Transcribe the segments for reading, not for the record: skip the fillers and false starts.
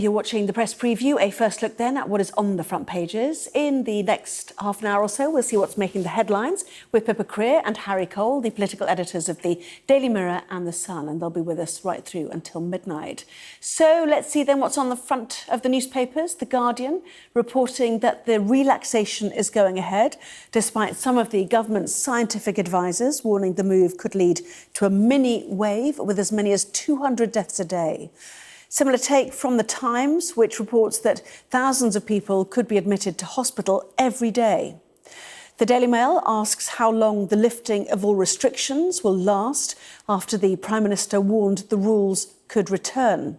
You're watching the press preview, a first look then at what is on the front pages. In the next half an hour or so, we'll see what's making the headlines with Pippa Creer and Harry Cole, the political editors of the Daily Mirror and The Sun, and they'll be with us right through until midnight. So let's see then what's on the front of the newspapers. The Guardian reporting that the relaxation is going ahead, despite some of the government's scientific advisors warning the move could lead to a mini wave with as many as 200 deaths a day. Similar take from The Times, which reports that thousands of people could be admitted to hospital every day. The Daily Mail asks how long the lifting of all restrictions will last after the Prime Minister warned the rules could return.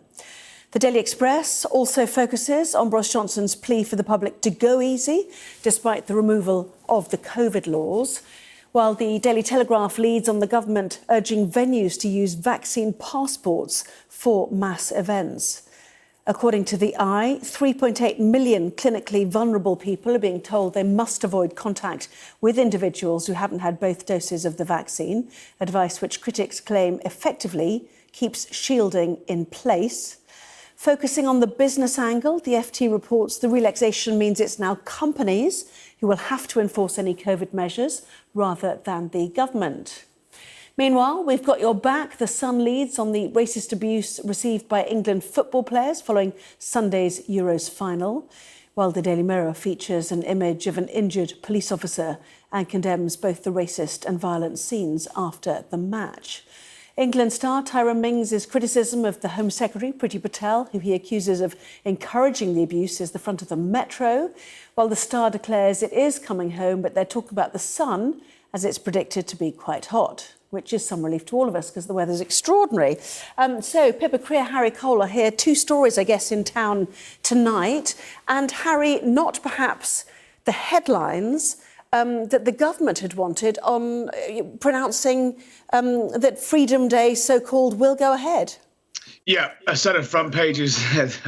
The Daily Express also focuses on Boris Johnson's plea for the public to go easy, despite the removal of the COVID laws, while the Daily Telegraph leads on the government urging venues to use vaccine passports for mass events. According to the Eye, 3.8 million clinically vulnerable people are being told they must avoid contact with individuals who haven't had both doses of the vaccine, advice which critics claim effectively keeps shielding in place. Focusing on the business angle, the FT reports the relaxation means it's now companies who will have to enforce any COVID measures rather than the government. Meanwhile, we've got your back. The Sun leads on the racist abuse received by England football players following Sunday's Euros final, while the Daily Mirror features an image of an injured police officer and condemns both the racist and violent scenes after the match. England star Tyrone Mings' criticism of the Home Secretary, Priti Patel, who he accuses of encouraging the abuse, is the front of the Metro, while the Star declares it is coming home, but they're talking about the Sun as it's predicted to be quite hot, which is some relief to all of us because the weather's extraordinary. So Pippa Creer, Harry Cole are here. Two stories, I guess, in town tonight. And Harry, not perhaps the headlines that the government had wanted on pronouncing that Freedom Day, so-called, will go ahead. Yeah, a set of front pages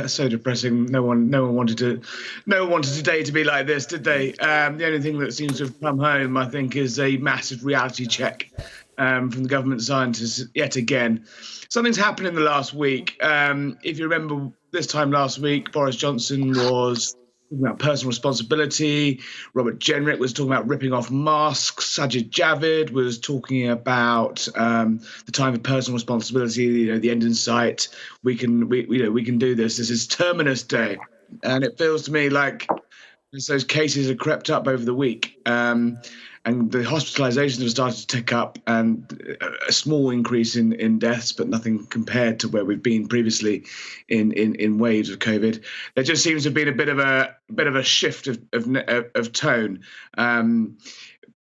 so depressing. No one wanted today to be like this, did they? The only thing that seems to have come home, I think, is a massive reality check from the government scientists yet again. Something's happened in the last week. If you remember, this time last week, Boris Johnson was talking about personal responsibility. Robert Jenrick was talking about ripping off masks. Sajid Javid was talking about the time of personal responsibility. The end in sight. We can do this. This is Terminus Day, and it feels to me like those cases have crept up over the week. And the hospitalizations have started to tick up, and a small increase in deaths, but nothing compared to where we've been previously in waves of COVID. There just seems to have been a bit of a shift of tone.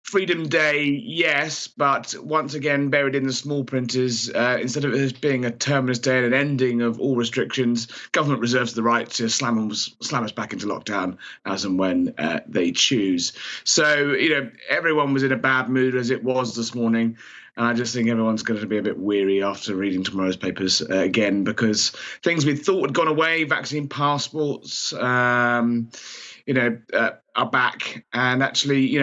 Freedom Day, yes, but once again, buried in the small print is instead of it being a terminus day and an ending of all restrictions, government reserves the right to slam us back into lockdown as and when they choose. So, everyone was in a bad mood as it was this morning. And I just think everyone's going to be a bit weary after reading tomorrow's papers again, because things we thought had gone away, vaccine passports, are back. And actually,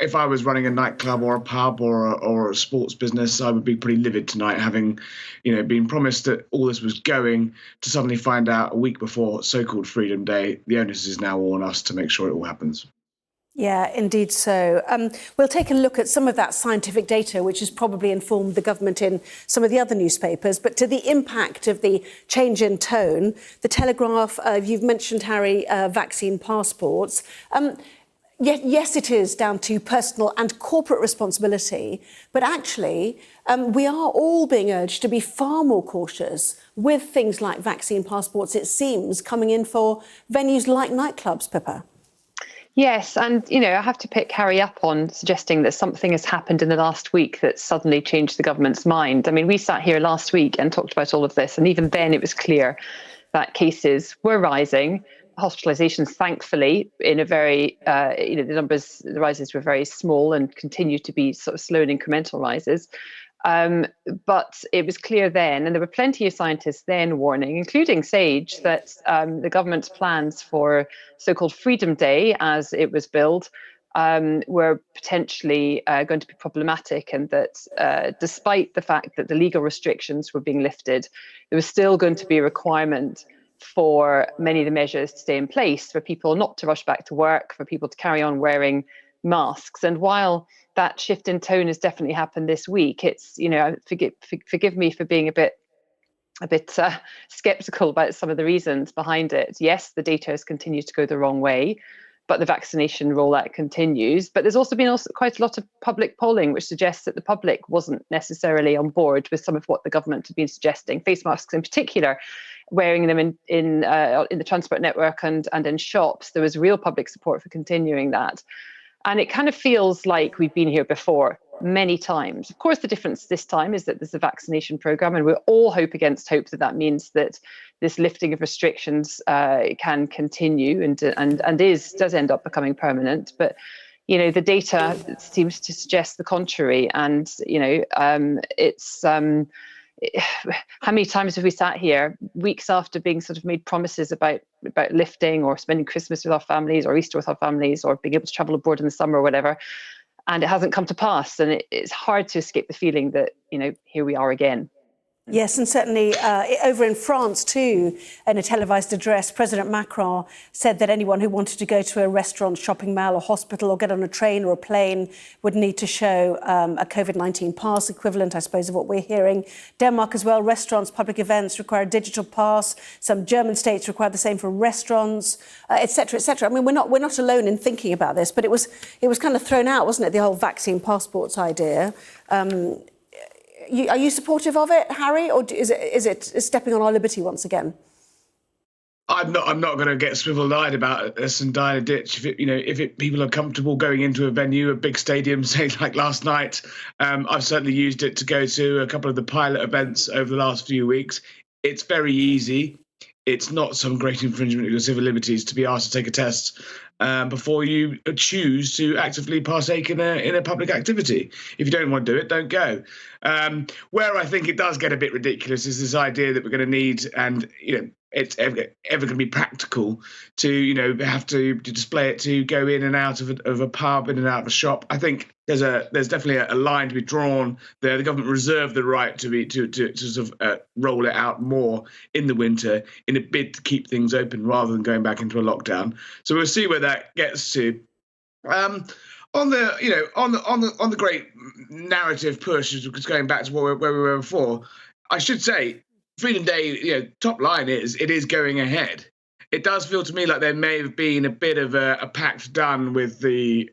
if I was running a nightclub or a pub or a sports business, I would be pretty livid tonight, having, been promised that all this was going, to suddenly find out a week before so-called Freedom Day. The onus is now on us to make sure it all happens. Yeah, indeed so. We'll take a look at some of that scientific data, which has probably informed the government in some of the other newspapers. But to the impact of the change in tone, the Telegraph, you've mentioned, Harry, vaccine passports. Yes, it is down to personal and corporate responsibility, but actually we are all being urged to be far more cautious with things like vaccine passports, it seems, coming in for venues like nightclubs, Pippa. Yes, and, I have to pick Harry up on suggesting that something has happened in the last week that suddenly changed the government's mind. I mean, we sat here last week and talked about all of this, and even then it was clear that cases were rising. Hospitalizations, thankfully, in a very, the rises were very small and continue to be sort of slow and incremental rises. But it was clear then, and there were plenty of scientists then warning, including Sage, that the government's plans for so-called Freedom Day, as it was billed, were potentially going to be problematic, and that despite the fact that the legal restrictions were being lifted, there was still going to be a requirement for many of the measures to stay in place, for people not to rush back to work, for people to carry on wearing masks. And while that shift in tone has definitely happened this week, it's, forgive me for being a bit skeptical about some of the reasons behind it. Yes, the data has continued to go the wrong way, but the vaccination rollout continues. But there's also been quite a lot of public polling, which suggests that the public wasn't necessarily on board with some of what the government had been suggesting, face masks in particular, wearing them in the transport network and in shops. There was real public support for continuing that. And it kind of feels like we've been here before many times. Of course, the difference this time is that there's a vaccination programme, and we all hope against hope that means that this lifting of restrictions can continue and does end up becoming permanent. But the data seems to suggest the contrary, and it's. How many times have we sat here weeks after being sort of made promises about lifting, or spending Christmas with our families, or Easter with our families, or being able to travel abroad in the summer or whatever, and it hasn't come to pass? And it's hard to escape the feeling that, here we are again. Yes, and certainly over in France too, in a televised address, President Macron said that anyone who wanted to go to a restaurant, shopping mall or hospital, or get on a train or a plane would need to show a COVID-19 pass, equivalent, I suppose, of what we're hearing. Denmark as well, restaurants, public events require a digital pass. Some German states require the same for restaurants, etc., etc. I mean, we're not alone in thinking about this, but it was kind of thrown out, wasn't it, the whole vaccine passports idea. Are you supportive of it, Harry, or is it stepping on our liberty once again? I'm not going to get swivel-eyed about this and die in a ditch. If people are comfortable going into a venue, a big stadium, say like last night, I've certainly used it to go to a couple of the pilot events over the last few weeks. It's very easy. It's not some great infringement of your civil liberties to be asked to take a test before you choose to actively partake in a public activity. If you don't want to do it, don't go. Where I think it does get a bit ridiculous is this idea that we're going to need, and it's ever going to be practical to have to display it to go in and out of a pub, in and out of a shop. I think there's definitely a line to be drawn there. The government reserved the right to sort of roll it out more in the winter in a bid to keep things open rather than going back into a lockdown. So we'll see where that gets to. On the great narrative push, just going back to where we were before, I should say, Freedom Day, top line is it is going ahead. It does feel to me like there may have been a bit of a pact done with the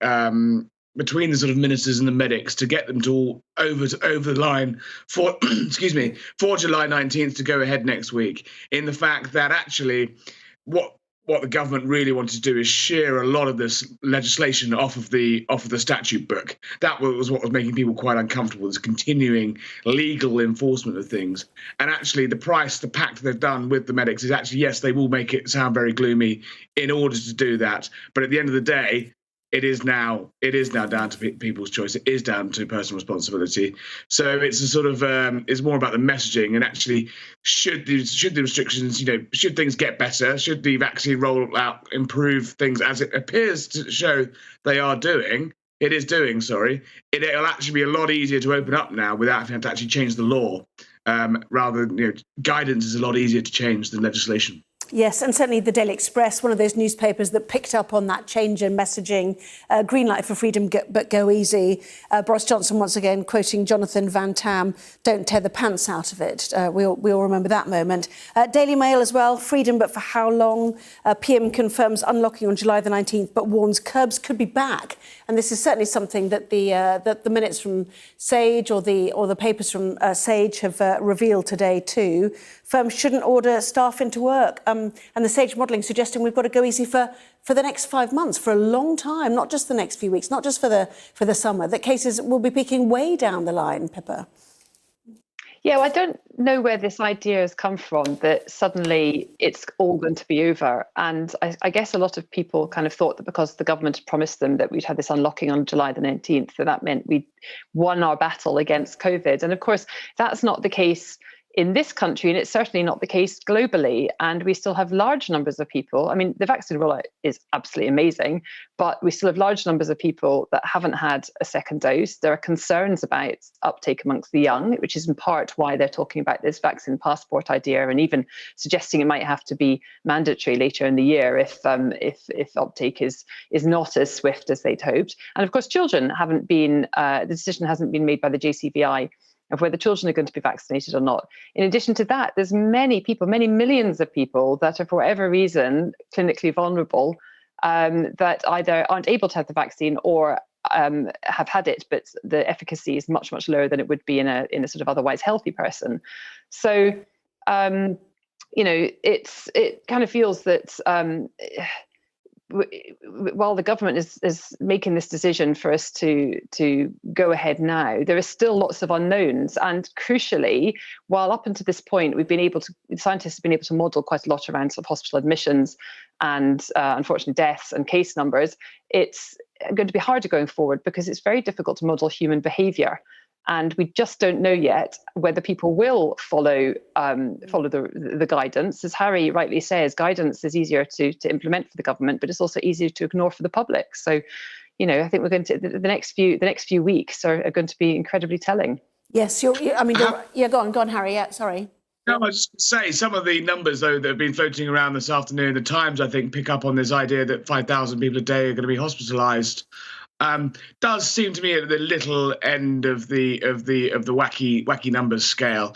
between the sort of ministers and the medics to get them to all over the line for for July 19th to go ahead next week. In the fact that actually what the government really wanted to do is shear a lot of this legislation off of the statute book. That was what was making people quite uncomfortable, this continuing legal enforcement of things. And actually the pact they've done with the medics is actually, yes, they will make it sound very gloomy in order to do that. But at the end of the day, it is now down to people's choice. It is down to personal responsibility. So it's a sort of it's more about the messaging, and actually should the restrictions, should things get better, should the vaccine rollout improve things as it appears to show they are doing. It is doing, sorry. It'll actually be a lot easier to open up now without having to actually change the law. Rather than guidance is a lot easier to change than legislation. Yes, and certainly the Daily Express, one of those newspapers that picked up on that change in messaging, green light for freedom, but go easy. Boris Johnson, once again, quoting Jonathan Van Tam, don't tear the pants out of it. We all remember that moment. Daily Mail as well, freedom, but for how long? PM confirms unlocking on July the 19th, but warns curbs could be back. And this is certainly something that the minutes from Sage or the papers from Sage have revealed today too. Firms shouldn't order staff into work. And the Sage modelling suggesting we've got to go easy for the next 5 months, for a long time, not just the next few weeks, not just for the summer, that cases will be peaking way down the line, Pippa. Yeah, well, I don't know where this idea has come from that suddenly it's all going to be over. And I guess a lot of people kind of thought that because the government had promised them that we'd have this unlocking on July the 19th, that meant we'd won our battle against COVID. And of course, that's not the case in this country, and it's certainly not the case globally. And we still have large numbers of people. I mean, the vaccine rollout is absolutely amazing, but we still have large numbers of people that haven't had a second dose. There are concerns about uptake amongst the young, which is in part why they're talking about this vaccine passport idea, and even suggesting it might have to be mandatory later in the year if uptake is not as swift as they'd hoped. And of course, children haven't been. The decision hasn't been made by the JCVI of whether children are going to be vaccinated or not. In addition to that, there's many people, many millions of people that are, for whatever reason, clinically vulnerable, that either aren't able to have the vaccine or have had it, but the efficacy is much, much lower than it would be in a sort of otherwise healthy person. So, it kind of feels that while the government is making this decision for us to go ahead now, there are still lots of unknowns. And crucially, while up until this point, scientists have been able to model quite a lot around sort of hospital admissions and unfortunately deaths and case numbers, it's going to be harder going forward because it's very difficult to model human behavior. And we just don't know yet whether people will follow the guidance. As Harry rightly says, guidance is easier to implement for the government, but it's also easier to ignore for the public. So, I think we're going to the next few weeks are going to be incredibly telling. Yes, go on, Harry. Yeah, sorry. No, I was just going to say, some of the numbers, though, that have been floating around this afternoon, the Times, I think, pick up on this idea that 5,000 people a day are going to be hospitalised. Does seem to me at the little end of the wacky numbers scale.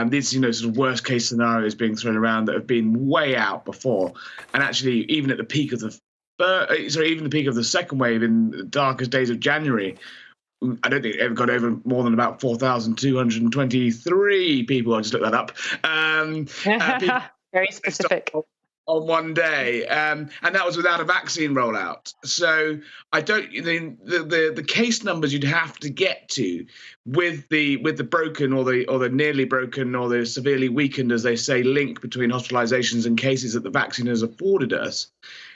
These sort of worst case scenarios being thrown around that have been way out before, and actually even at the peak of the second wave in the darkest days of January, I don't think it ever got over more than about 4,223 people. I just looked that up. Very specific. On one day, and that was without a vaccine rollout. So I don't. The case numbers you'd have to get to with the broken or the nearly broken or the severely weakened, as they say, link between hospitalizations and cases that the vaccine has afforded us.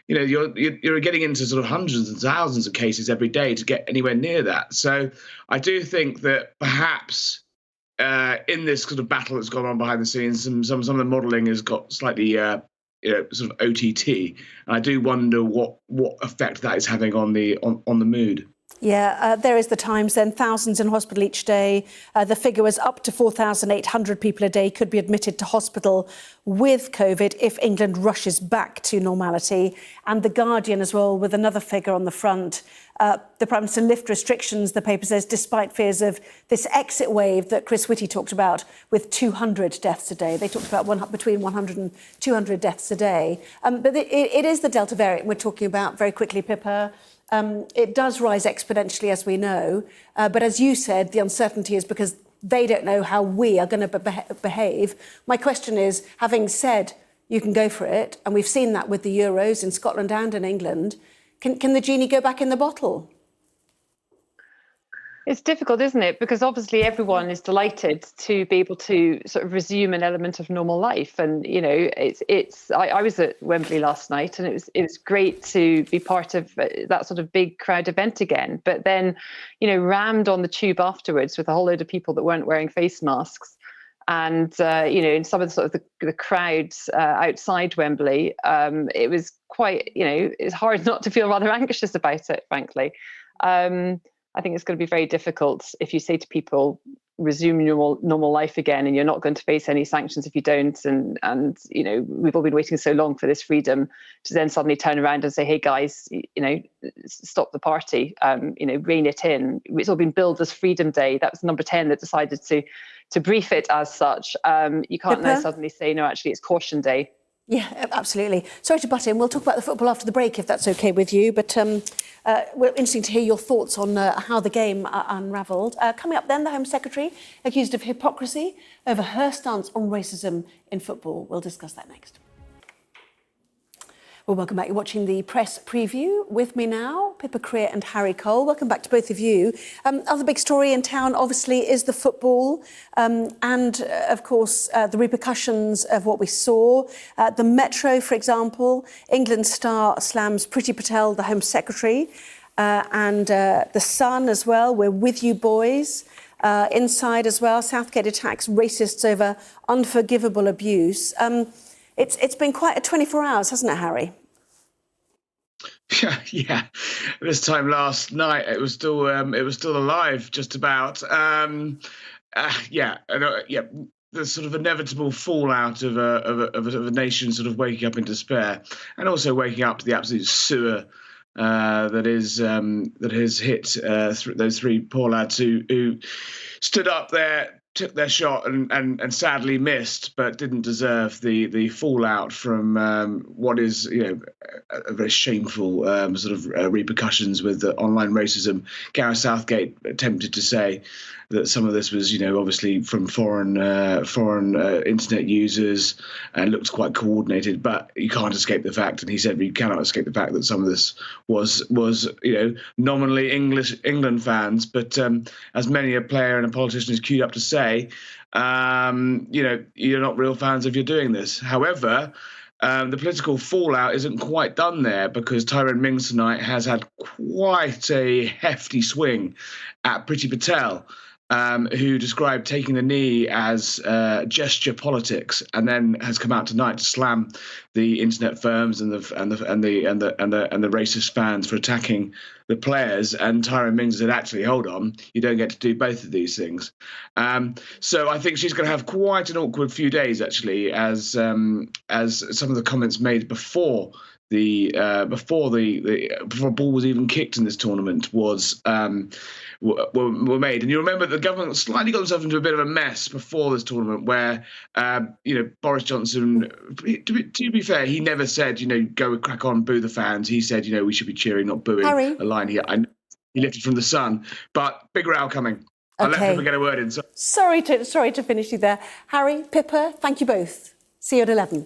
You're getting into sort of hundreds and thousands of cases every day to get anywhere near that. So I do think that perhaps in this sort of battle that's gone on behind the scenes, some of the modelling has got slightly. Sort of OTT, and I do wonder what effect that is having on the mood. Yeah, there is the Times then, thousands in hospital each day. The figure was up to 4,800 people a day could be admitted to hospital with COVID if England rushes back to normality. And The Guardian as well, with another figure on the front. The Prime Minister lift restrictions, the paper says, despite fears of this exit wave that Chris Whitty talked about with 200 deaths a day. They talked about between 100 and 200 deaths a day. But it is the Delta variant we're talking about very quickly, Pippa. It does rise exponentially, as we know. But as you said, the uncertainty is because they don't know how we are going to behave. My question is, having said you can go for it, and we've seen that with the Euros in Scotland and in England, can the genie go back in the bottle? It's difficult, isn't it? Because obviously everyone is delighted to be able to sort of resume an element of normal life. And, I was at Wembley last night, and it was great to be part of that sort of big crowd event again. But then, rammed on the tube afterwards with a whole load of people that weren't wearing face masks. And, in some of the sort of the crowds outside Wembley, it was quite, it's hard not to feel rather anxious about it, frankly. I think it's going to be very difficult if you say to people, resume normal life again, and you're not going to face any sanctions if you don't. And we've all been waiting so long for this freedom to then suddenly turn around and say, hey guys, stop the party, rein it in. It's all been billed as Freedom Day. That was number 10 that decided to brief it as such. You can't now suddenly say, no, actually it's Caution Day. Yeah, absolutely. Sorry to butt in. We'll talk about the football after the break, if that's OK with you. But we're interesting to hear your thoughts on how the game unravelled. Coming up then, the Home Secretary accused of hypocrisy over her stance on racism in football. We'll discuss that next. Well, welcome back. You're watching the press preview. With me now, Pippa Creer and Harry Cole. Welcome back to both of you. Other big story in town, obviously, is the football and, of course, the repercussions of what we saw. The Metro, for example, England star slams Priti Patel, the Home Secretary, and The Sun as well. We're with you, boys. inside as well. Southgate attacks racists over unforgivable abuse. It's been quite a 24 hours, hasn't it, Harry? Yeah. This time last night, it was still alive, just about. Yeah, the sort of inevitable fallout of a nation sort of waking up in despair, and also waking up to the absolute sewer that has hit those three poor lads who stood up there, took their shot, and sadly missed, but didn't deserve the fallout from what is, a very shameful sort of repercussions with the online racism. Gareth Southgate attempted to say that some of this was, obviously from foreign internet users, and looked quite coordinated. But you can't escape the fact, and he said we cannot escape the fact that some of this was nominally England fans, but as many a player and a politician is queued up to say, you're not real fans if you're doing this. However, the political fallout isn't quite done there, because Tyrone Mings tonight has had quite a hefty swing at Priti Patel, who described taking the knee as gesture politics, and then has come out tonight to slam the internet firms and the racist fans for attacking the players. And Tyrone Mings said, actually, hold on, you don't get to do both of these things. So I think she's going to have quite an awkward few days, actually, as some of the comments made before before ball was even kicked in this tournament were made. And you remember the government slightly got themselves into a bit of a mess before this tournament, where Boris Johnson, to be fair, he never said go crack on, boo the fans. He said we should be cheering, not booing. Harry. A line he lifted from the Sun, but big row coming. I'll let people get a word in. Sorry to finish you there, Harry, Pippa. Thank you both. See you at 11.